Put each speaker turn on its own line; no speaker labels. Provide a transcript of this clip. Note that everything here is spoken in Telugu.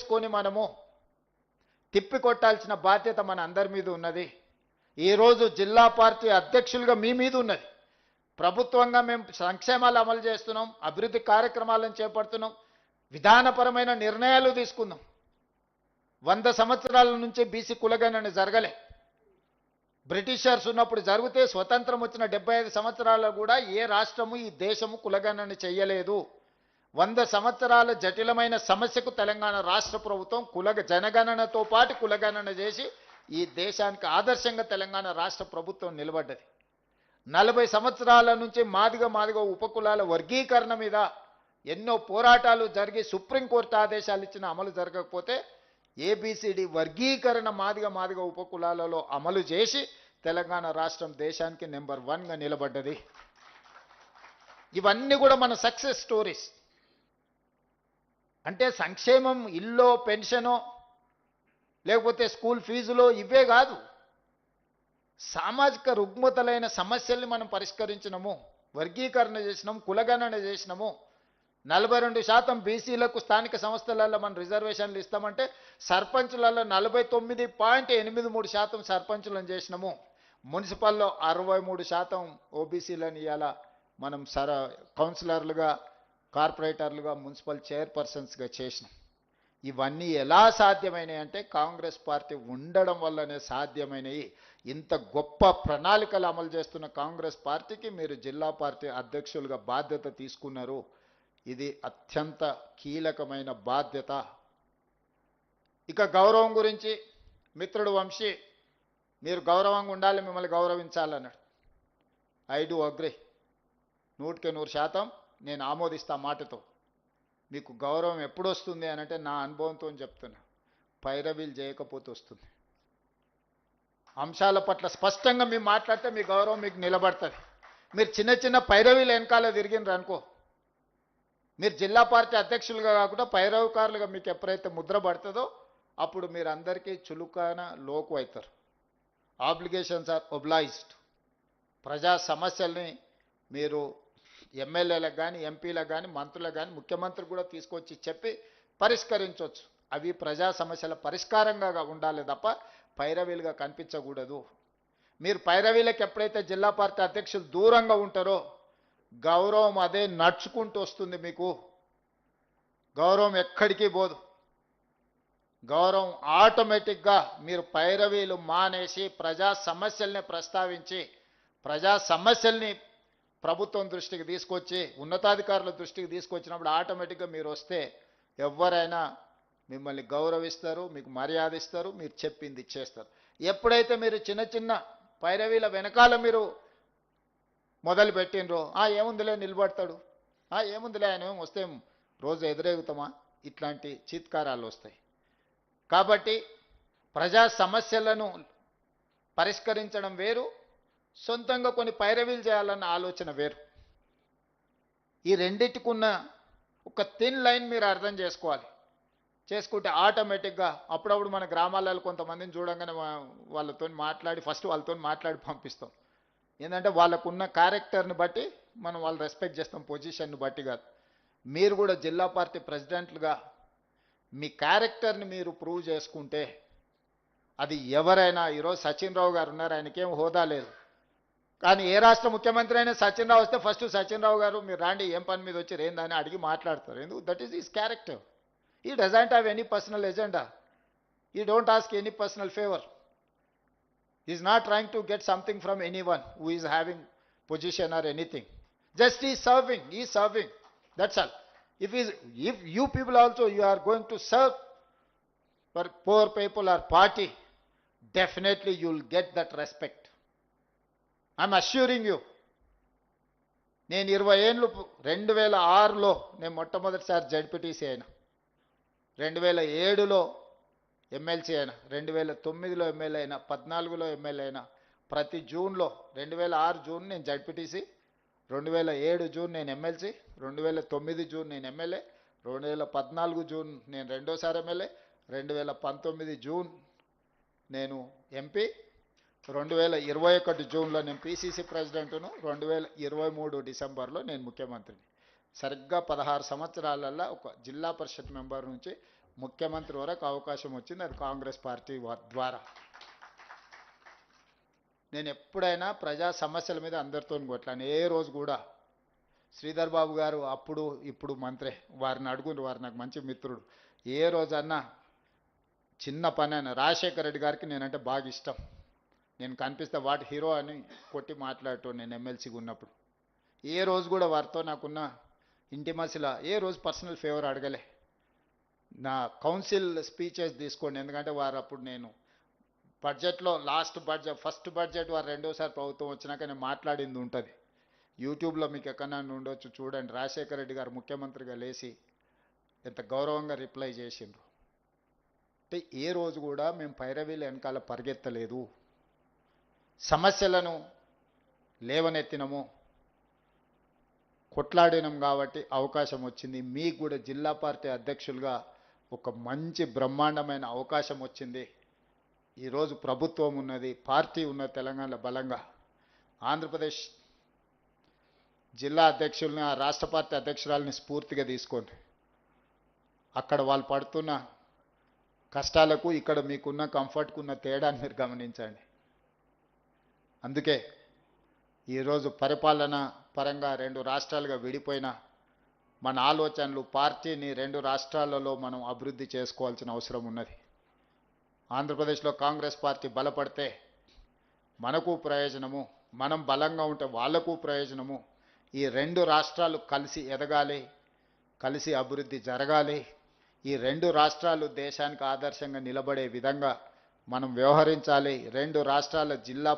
చేసుకొని మనము తిప్పికొట్టాల్సిన బాధ్యత మన అందరి మీద ఉన్నది. ఈరోజు జిల్లా పార్టీ అధ్యక్షులుగా మీ మీద ఉన్నది. ప్రభుత్వంగా మేము సంక్షేమాలు అమలు చేస్తున్నాం, అభివృద్ధి కార్యక్రమాలను చేపడుతున్నాం, విధానపరమైన నిర్ణయాలు తీసుకుందాం. 100 సంవత్సరాల నుంచి బీసీ కులగణన జరగలే. బ్రిటిషర్స్ ఉన్నప్పుడు జరిగితే స్వతంత్రం వచ్చిన 75 సంవత్సరాలు కూడా ఏ రాష్ట్రము ఈ దేశము కులగణన చెయ్యలేదు. 100 సంవత్సరాల జటిలమైన సమస్యకు తెలంగాణ రాష్ట్ర ప్రభుత్వం జనగణనతో పాటు కులగణన చేసి ఈ దేశానికి ఆదర్శంగా తెలంగాణ రాష్ట్ర ప్రభుత్వం నిలబడ్డది. 40 సంవత్సరాల నుంచి మాదిగ ఉపకులాల వర్గీకరణ మీద ఎన్నో పోరాటాలు జరిగి సుప్రీంకోర్టు ఆదేశాలు ఇచ్చిన అమలు జరగకపోతే ఏబిసిడి వర్గీకరణ మాదిగ ఉపకులాలలో అమలు చేసి తెలంగాణ రాష్ట్రం దేశానికి నెంబర్ 1గా నిలబడ్డది. ఇవన్నీ కూడా మన సక్సెస్ స్టోరీస్. అంటే సంక్షేమం ఇల్లో పెన్షనో లేకపోతే స్కూల్ ఫీజులో ఇవే కాదు, సామాజిక రుగ్మతలైన సమస్యల్ని మనం పరిష్కరించినము, వర్గీకరణ చేసినాము, కులగణన చేసినాము. 42% బీసీలకు స్థానిక సంస్థలలో మనం రిజర్వేషన్లు ఇస్తామంటే సర్పంచులలో 49.83% సర్పంచులను చేసినాము. మున్సిపల్లో 63% ఓబీసీలను ఇవాళ మనం కౌన్సిలర్లుగా, కార్పొరేటర్లుగా, మున్సిపల్ చైర్పర్సన్స్గా చేసినాం. ఇవన్నీ ఎలా సాధ్యమైనాయి అంటే కాంగ్రెస్ పార్టీ ఉండడం వల్లనే సాధ్యమైనవి. ఇంత గొప్ప ప్రణాళికలు అమలు చేస్తున్న కాంగ్రెస్ పార్టీకి మీరు జిల్లా పార్టీ అధ్యక్షులుగా బాధ్యత తీసుకున్నారు. ఇది అత్యంత కీలకమైన బాధ్యత. ఇక గౌరవం గురించి మిత్రుడు వంశీ, మీరు గౌరవంగా ఉండాలి, మిమ్మల్ని గౌరవించాలన్నాడు. ఐ డూ అగ్రీ, 100% నేను ఆమోదిస్తా మాటతో. మీకు గౌరవం ఎప్పుడు వస్తుంది అని అంటే నా అనుభవంతో చెప్తున్నా, పైరవీలు చేయకపోతే వస్తుంది. అంశాల పట్ల స్పష్టంగా మీరు మాట్లాడితే మీ గౌరవం మీకు నిలబడుతుంది. మీరు చిన్న పైరవీలు వెనకాల తిరిగినరు అనుకో, మీరు జిల్లా పార్టీ అధ్యక్షులుగా కాకుండా పైరవకారులుగా మీకు ఎప్పుడైతే ముద్ర పడుతుందో అప్పుడు మీరు అందరికీ చులుకాన లోకు అవుతారు. Obligations are obliged. ప్రజా సమస్యల్ని మీరు ఎమ్మెల్యేలకు కానీ, ఎంపీలకు కానీ, మంత్రులకు కానీ, ముఖ్యమంత్రి కూడా తీసుకొచ్చి చెప్పి పరిష్కరించవచ్చు. అవి ప్రజా సమస్యల పరిష్కారంగా ఉండాలి తప్ప పైరవీలుగా కనిపించకూడదు. మీరు పైరవీలకు ఎప్పుడైతే జిల్లా పార్టీ అధ్యక్షులు దూరంగా ఉంటారో గౌరవం అదే నడుచుకుంటూ వస్తుంది. మీకు గౌరవం ఎక్కడికి పోదు. గౌరవం ఆటోమేటిక్గా మీరు పైరవీలు మానేసి ప్రజా సమస్యల్ని ప్రస్తావించి ప్రజా సమస్యల్ని ప్రభుత్వం దృష్టికి తీసుకొచ్చి ఉన్నతాధికారుల దృష్టికి తీసుకొచ్చినప్పుడు ఆటోమేటిక్గా మీరు వస్తే ఎవరైనా మిమ్మల్ని గౌరవిస్తారు, మీకు మర్యాద ఇస్తారు, మీరు చెప్పింది చేస్తారు. ఎప్పుడైతే మీరు చిన్న పైరవీల వెనకాల మీరు మొదలు పెట్టినరో ఏముందిలే నిలబడతాడు, ఏముందిలే ఆయన వస్తే రోజు ఎదురేగుతామా, ఇట్లాంటి చీత్కారాలు వస్తాయి. కాబట్టి ప్రజా సమస్యలను పరిష్కరించడం వేరు, సొంతంగా కొన్ని పైరవీలు చేయాలన్న ఆలోచన వేరు. ఈ రెండిటికున్న ఒక థిన్ లైన్ మీరు అర్థం చేసుకుంటే ఆటోమేటిక్గా అప్పుడప్పుడు మన గ్రామాలలో కొంతమందిని చూడంగానే వాళ్ళతో మాట్లాడి పంపిస్తాం. ఏంటంటే వాళ్ళకున్న క్యారెక్టర్ని బట్టి మనం వాళ్ళు రెస్పెక్ట్ చేస్తాం, పొజిషన్ని బట్టి కాదు. మీరు కూడా జిల్లా పార్టీ ప్రెసిడెంట్లుగా మీ క్యారెక్టర్ని మీరు ప్రూవ్ చేసుకుంటే అది ఎవరైనా, ఈరోజు సచిన్ రావు గారు ఉన్నారు, ఆయనకేం హోదా లేదు, కానీ ఏ రాష్ట్ర ముఖ్యమంత్రి అయినా సచిన్ రావు వస్తే ఫస్ట్ సచిన్ రావు గారు మీరు రాండి, ఏం పని మీద వచ్చి ఏందని అడిగి మాట్లాడతారు. ఎందుకు? That is his character. He doesn't have any personal agenda. He don't ask any personal favor. He is not trying to get something from anyone who is having position or anything. Just he is serving. He is serving. That's all. If you people also you are going to serve for poor people or party, definitely you will get that respect. I am assuring you. నేను 20 ఏళ్ళు 2006లో నేను మొట్టమొదటిసారి జడ్పీటీసీ అయినా, 2007లో ఎమ్మెల్సీ అయినా, 2009లో ఎమ్మెల్యే అయినా, 2014లో ఎమ్మెల్యే అయినా. ప్రతి జూన్లో 2006 జూన్ నేను జడ్పీటీసీ, 2007 జూన్ నేను ఎమ్మెల్సీ, 2009 జూన్ నేను ఎమ్మెల్యే, 2014 జూన్ నేను రెండోసారి ఎమ్మెల్యే, 2019 జూన్ నేను ఎంపీ, 2021 జూన్లో నేను పిసిసి ప్రెసిడెంట్ను, 2023 డిసెంబర్లో నేను ముఖ్యమంత్రిని. సరిగ్గా 16 సంవత్సరాలలో ఒక జిల్లా పరిషత్ మెంబర్ నుంచి ముఖ్యమంత్రి వరకు అవకాశం వచ్చింది, అది కాంగ్రెస్ పార్టీ ద్వారా. నేను ఎప్పుడైనా ప్రజా సమస్యల మీద అందరితో కొట్లాను. ఏ రోజు కూడా శ్రీధర్ బాబు గారు అప్పుడు ఇప్పుడు మంత్రి, వారిని అడుగుని, వారు నాకు మంచి మిత్రుడు. ఏ రోజన్నా చిన్న పని అయినా, రాజశేఖర రెడ్డి గారికి నేనంటే బాగా ఇష్టం. నేను కనిపిస్తే వాటి హీరో అని కొట్టి మాట్లాడటం నేను ఎమ్మెల్సీగా ఉన్నప్పుడు. ఏ రోజు కూడా వారితో నాకున్న ఇంటిమసిలా ఏ రోజు పర్సనల్ ఫేవర్ అడగలే. నా కౌన్సిల్ స్పీచెస్ తీసుకోండి, ఎందుకంటే వారు అప్పుడు నేను బడ్జెట్లో లాస్ట్ బడ్జెట్, ఫస్ట్ బడ్జెట్ వారు రెండోసారి ప్రభుత్వం వచ్చినాక నేను మాట్లాడింది ఉంటుంది. యూట్యూబ్లో మీకు ఎక్కడన్నా ఉండొచ్చు, చూడండి. రాజశేఖర రెడ్డి గారు ముఖ్యమంత్రిగా లేచి ఎంత గౌరవంగా రిప్లై చేసిండ్రు. అంటే ఏ రోజు కూడా మేము పైరవీల వెనకాల పరిగెత్తలేదు, సమస్యలను లేవనెత్తినము, కొట్లాడినాం కాబట్టి అవకాశం వచ్చింది. మీకు కూడా జిల్లా పార్టీ అధ్యక్షులుగా ఒక మంచి బ్రహ్మాండమైన అవకాశం వచ్చింది. ఈరోజు ప్రభుత్వం ఉన్నది, పార్టీ ఉన్నది తెలంగాణలో బలంగా. ఆంధ్రప్రదేశ్ జిల్లా అధ్యక్షుల్ని, ఆ రాష్ట్ర పార్టీ అధ్యక్షురాలని స్ఫూర్తిగా తీసుకోండి. అక్కడ వాళ్ళు పడుతున్న కష్టాలకు ఇక్కడ మీకున్న కంఫర్ట్కు ఉన్న తేడాన్ని మీరు గమనించండి. అందుకే ఈరోజు పరిపాలన పరంగా రెండు రాష్ట్రాలుగా విడిపోయిన మన ఆలోచనలు, పార్టీని రెండు రాష్ట్రాలలో మనం అభివృద్ధి చేసుకోవాల్సిన అవసరం ఉన్నది. ఆంధ్రప్రదేశ్లో కాంగ్రెస్ పార్టీ బలపడితే మనకు ప్రయోజనము, మనం బలంగా ఉంటే వాళ్లకు ప్రయోజనము. ఈ రెండు రాష్ట్రాలు కలిసి ఎదగాలి, కలిసి అభివృద్ధి జరగాలి. ఈ రెండు రాష్ట్రాలు దేశానికి ఆదర్శంగా నిలబడే విధంగా మనం వ్యవహరించాలి. రెండు రాష్ట్రాల జిల్లా